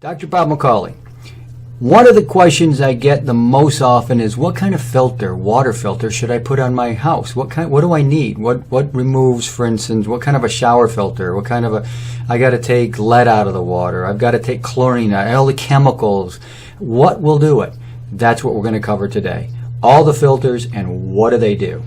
Dr. Bob McCauley. One of the questions I get the most often is what kind of filter, water filter, should I put on my house? What do I need? What removes, for instance, what kind of a shower filter? What kind of a, I got to take lead out of the water. I've got to take chlorine out, all the chemicals. What will do it? That's what we're going to cover today. All the filters and what do they do?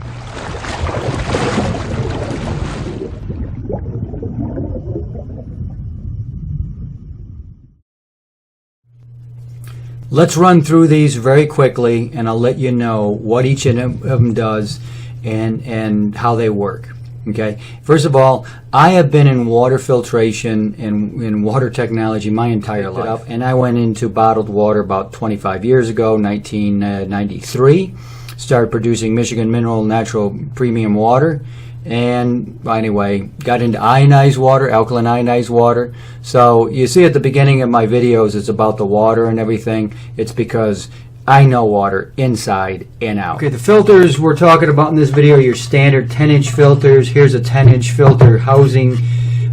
Let's run through these very quickly, and I'll let you know what each of them does and how they work. Okay. First of all, I have been in water filtration and in water technology my entire life, and I went into bottled water about 25 years ago, 1993. Started producing Michigan Mineral Natural Premium Water. And anyway, got into ionized water, alkaline ionized water. So you see at the beginning of my videos, it's about the water and everything. It's because I know water inside and out. Okay, the filters we're talking about in this video are your standard 10-inch filters. Here's a 10-inch filter housing.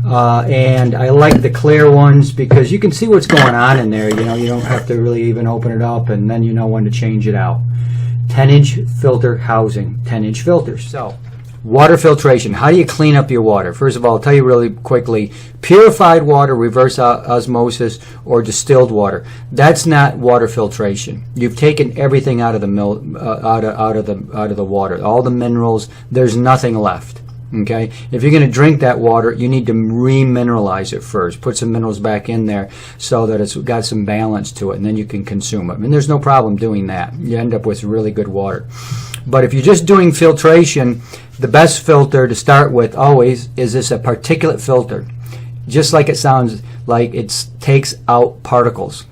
And I like the clear ones because you can see what's going on in there. You know, you don't have to really even open it up, and then you know when to change it out. 10-inch filter housing, 10-inch filters. So, water filtration. How do you clean up your water? First of all, I'll tell you really quickly. Purified water, reverse osmosis, or distilled water. That's not water filtration. You've taken everything out of the out of the water. All the minerals. There's nothing left. Okay. If you're going to drink that water, you need to remineralize it first. Put some minerals back in there so that it's got some balance to it, and then you can consume it. And there's no problem doing that. You end up with really good water. But if you're just doing filtration, the best filter to start with always is a particulate filter. Just like it sounds like, it takes out particles.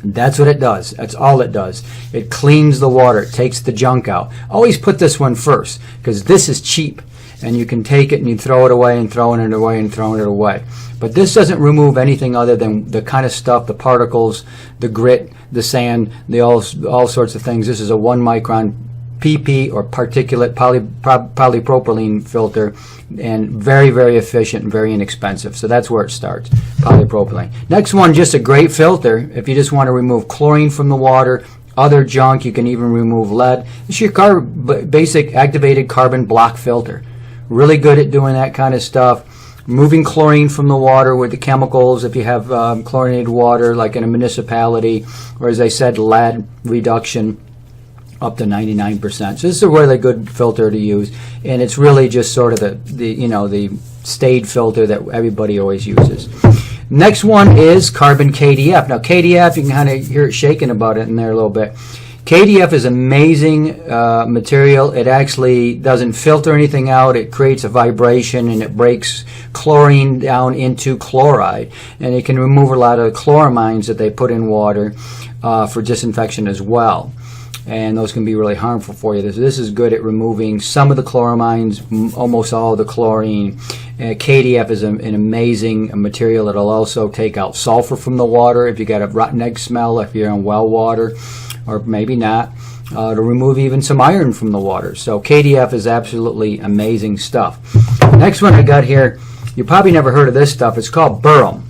That's what it does. That's all it does. It cleans the water. It takes the junk out. Always put this one first because this is cheap. And you can take it and you throw it away and throwing it away and throwing it away. But this doesn't remove anything other than the kind of stuff, the particles, the grit, the sand, all sorts of things. This is a 1 micron PP or particulate polypropylene filter, and very, very efficient and very inexpensive. So that's where it starts, polypropylene. Next one, just a great filter. If you just want to remove chlorine from the water, other junk, you can even remove lead. It's your basic activated carbon block filter. Really good at doing that kind of stuff. Removing chlorine from the water with the chemicals if you have chlorinated water like in a municipality, or as I said, lead reduction up to 99%. So this is a really good filter to use, and it's really just sort of the staid filter that everybody always uses. Next one is carbon KDF. Now KDF, you can kind of hear it shaking about it in there a little bit. KDF is amazing material. It actually doesn't filter anything out. It creates a vibration and it breaks chlorine down into chloride. And it can remove a lot of chloramines that they put in water for disinfection as well. And those can be really harmful for you. This is good at removing some of the chloramines, almost all of the chlorine. KDF is an amazing material. It'll also take out sulfur from the water if you got a rotten egg smell, if you're in well water. Or maybe not, to remove even some iron from the water. So KDF is absolutely amazing stuff. Next one I got here, you probably never heard of this stuff. It's called Burum.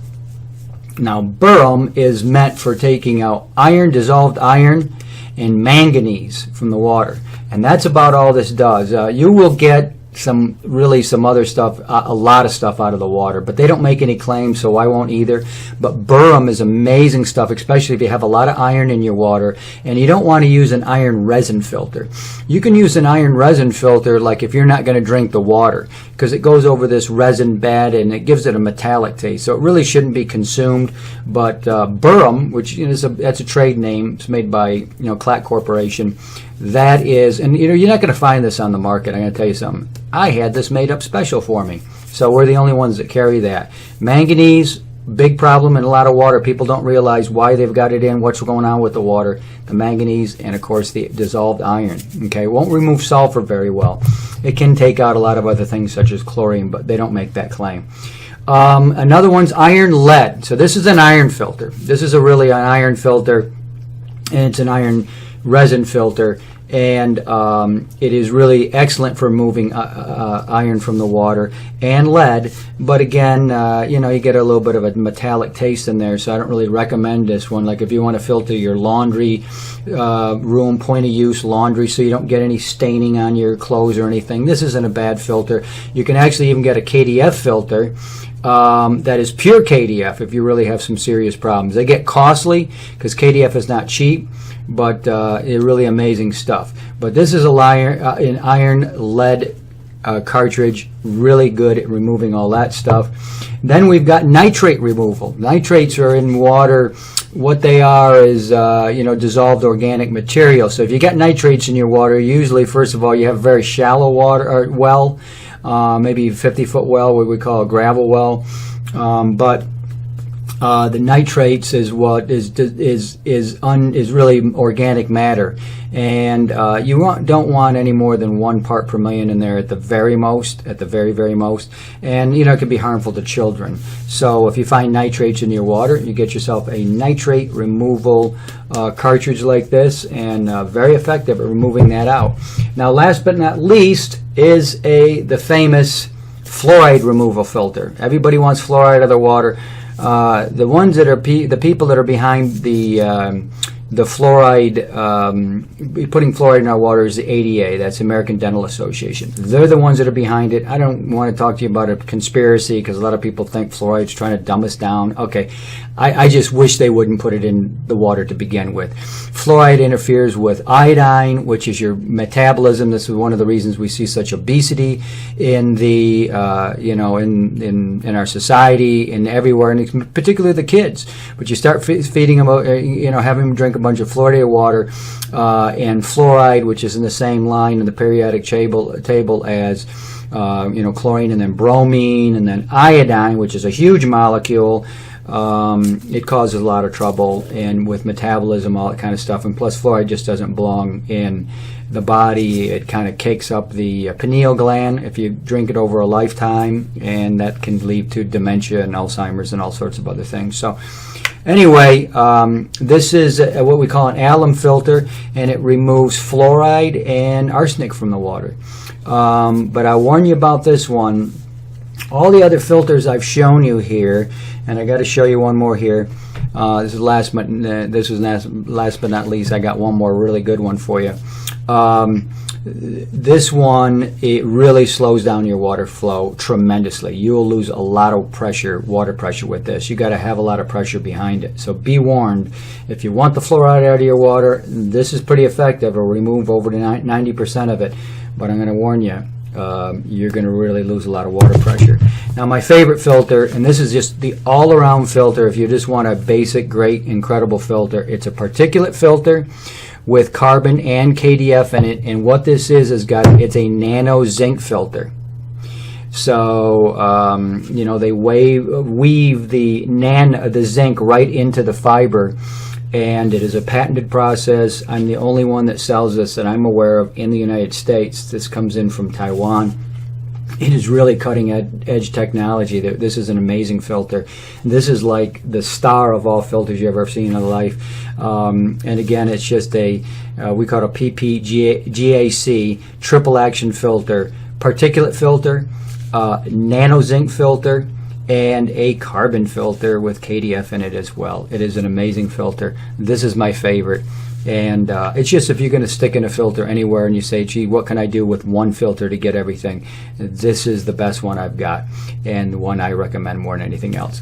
Now Burum is meant for taking out iron, dissolved iron, and manganese from the water. And that's about all this does. You will get some other stuff, a lot of stuff out of the water, but they don't make any claims, so I won't either. But Burum is amazing stuff, especially if you have a lot of iron in your water and you don't want to use an iron resin filter. You can use an iron resin filter like if you're not going to drink the water, because it goes over this resin bed and it gives it a metallic taste, so it really shouldn't be consumed. But Burum, which that's a trade name, it's made by Clack Corporation. That is, and you're not going to find this on the market. I'm going to tell you something. I had this made up special for me. So we're the only ones that carry that. Manganese, big problem in a lot of water. People don't realize why they've got it in, what's going on with the water. The manganese and, of course, the dissolved iron. Okay, it won't remove sulfur very well. It can take out a lot of other things such as chlorine, but they don't make that claim. Another one's iron lead. So this is an iron filter. This is really an iron filter, and it's an iron resin filter. and it is really excellent for removing iron from the water and lead. But again, you know, you get a little bit of a metallic taste in there, so I don't really recommend this one. Like if you want to filter your laundry room, point of use laundry, so you don't get any staining on your clothes or anything, this isn't a bad filter. You can actually even get a KDF filter that is pure KDF if you really have some serious problems. They get costly because KDF is not cheap, but it's really amazing stuff. But this is an iron lead cartridge, really good at removing all that stuff. Then we've got nitrate removal. Nitrates are in water. What they are is you know, dissolved organic material. So if you get nitrates in your water, usually first of all you have a very shallow water or well, maybe 50-foot well, what we call a gravel well. But the nitrates is what is really organic matter, and you don't want any more than 1 part per million in there at the very most, at the very most, and you know, it can be harmful to children. So if you find nitrates in your water, you get yourself a nitrate removal cartridge like this, and very effective at removing that out. Now, last but not least is the famous fluoride removal filter. Everybody wants fluoride out of their water. The ones that are the people that are behind the fluoride, putting fluoride in our water is the ADA, that's the American Dental Association. They're the ones that are behind it. I don't want to talk to you about a conspiracy because a lot of people think fluoride's trying to dumb us down. Okay, I just wish they wouldn't put it in the water to begin with. Fluoride interferes with iodine, which is your metabolism. This is one of the reasons we see such obesity in the you know, in our society and everywhere, and particularly the kids. But you start feeding them, you know, having them drink a bunch of fluoridated water, and fluoride, which is in the same line in the periodic table as you know, chlorine, and then bromine, and then iodine, which is a huge molecule. It causes a lot of trouble and with metabolism, all that kind of stuff. And plus, fluoride just doesn't belong in the body. It kind of cakes up the pineal gland if you drink it over a lifetime, and that can lead to dementia and Alzheimer's and all sorts of other things. So anyway, this is what we call an alum filter, and it removes fluoride and arsenic from the water. But I warn you about this one. All the other filters I've shown you here, and I got to show you one more here. This is last but not least. I got one more really good one for you. This one, it really slows down your water flow tremendously. You'll lose a lot of pressure, water pressure with this. You got to have a lot of pressure behind it. So be warned. If you want the fluoride out of your water, this is pretty effective. It'll remove over to 90% of it. But I'm going to warn you, you're going to really lose a lot of water pressure. Now, my favorite filter, and this is just the all-around filter if you just want a basic, great, incredible filter. It's a particulate filter with carbon and KDF in it, and what this is it's a nano zinc filter. So you know, they weave the zinc right into the fiber, and it is a patented process. I'm the only one that sells this that I'm aware of in the United States. This comes in from Taiwan. It is really cutting edge technology. This is an amazing filter. This is like the star of all filters you've ever seen in life. And again, it's just we call it a PPGAC, triple action filter, particulate filter, nano zinc filter, and a carbon filter with KDF in it as well. It is an amazing filter. This is my favorite. And it's just, if you're going to stick in a filter anywhere and you say, gee, what can I do with one filter to get everything? This is the best one I've got, and the one I recommend more than anything else.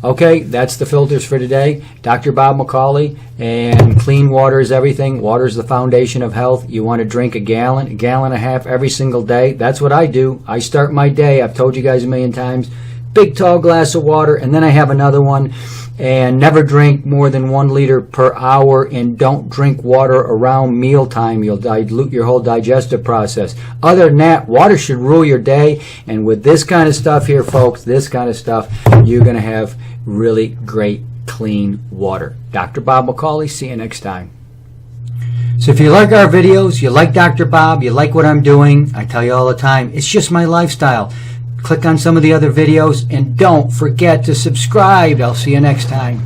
Okay, that's the filters for today. Dr. Bob McCauley, and clean water is everything. Water is the foundation of health. You want to drink a gallon and a half every single day. That's what I do. I start my day, I've told you guys a million times, big tall glass of water, and then I have another one. And never drink more than 1 liter per hour, and don't drink water around mealtime. You'll dilute your whole digestive process. Other than that, water should rule your day. And with this kind of stuff here, folks, this kind of stuff, you're going to have really great, clean water. Dr. Bob McCauley, see you next time. So if you like our videos, you like Dr. Bob, you like what I'm doing, I tell you all the time, it's just my lifestyle. Click on some of the other videos, and don't forget to subscribe. I'll see you next time.